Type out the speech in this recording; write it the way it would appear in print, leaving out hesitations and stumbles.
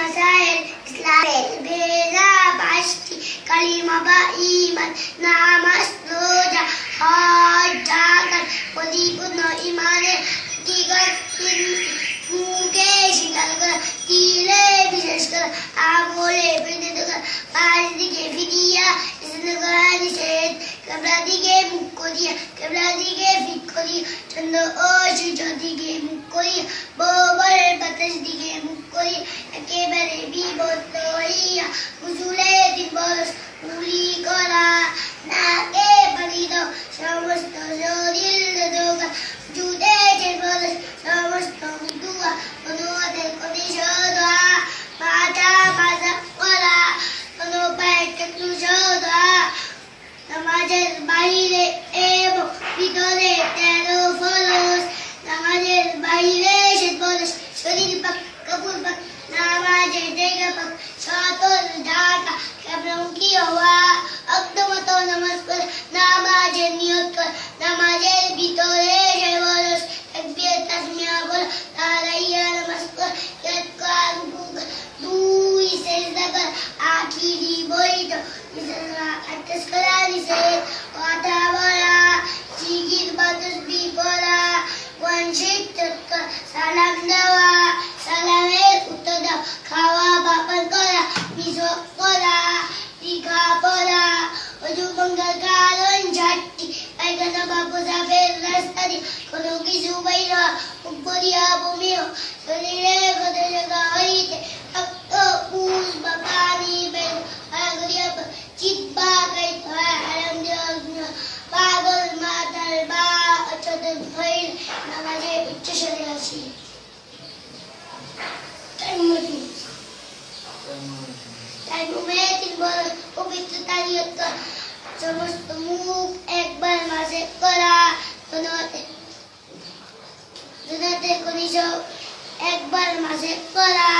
মাসাইল ইসলামের বেজা পাঁচটি কালিমা বা ঈমান নামাজ রোজা হজ যাকাত পরিপূর্ণ ঈমানের হাকিকত মুখে স্বীকার করা দিলে বিশ্বাস করা আমলে পরিণত করা পাঁচ দিকে ফিরিয়া ইসলাম করা নিষেধ কিবলা দিকে মুখ করিয়া কিবলা দিকে ফিট করিয়া চন্দ্র ও সূর্য দিকে মুখ করিয়া ববরের বাতাস দিকে মুখ করিয়া একেবারে বিবর্ত হইয়া হুজুরে দিবস গুলি করা নাকে পানি দাও সমস্ত শরীর দোকা জুদে যে বলে সমস্ত দুয়া অনুয়াদের কোটি সদা মাথা মাথা করা কোনো পায়ে কেটু সদা নামাজের বাইরে এবং ভিতরে 13 ফরজ নামাজের বাইরে সে ফরজ শরীর পাক কাপড় পাক নামাজের জায়গা পাক সতর ঢাকা কেমনকি হওয়া অক্তমত নামাজ পড়ে নামাজের নিয়ত কর নামাজের ভিতরে সে ফরজ তাকবীর তাসমিয়া বল তারাইয়া নামাজ পড় ইয়াত কর দুই সেজদা কর আখিরি বৈঠ মিসালা আত্তাস করা নিষেধ কথা বলা জিকির বা তাসবিহ পড়া ওয়ানশিত সালাম দেওয়া সালামের উত্তর দাও খাওয়া বাপার করা মিসওয়াক করা টিকা পড়া ওযু ভঙ্গার কারণ ঝাড়টি পায়খানা বা প্রস্রাবের রাস্তা দিয়ে কোনো কিছু বাইর উপরিয়া বমিও শরীরে কত জায়গা হইতে রক্ত পুষ বা পানি বের করিয়া চিৎবা খাইতে হয় আরাম দেওয়া পাগল মাতাল বা অচেতন হইলে নামাজে উচ্চস্বরে আসি পবিত্রতা নিয়ত করা সমস্ত মুখ একবার মাসে করা জুনাতে কনিষ্ঠ একবার মাসে করা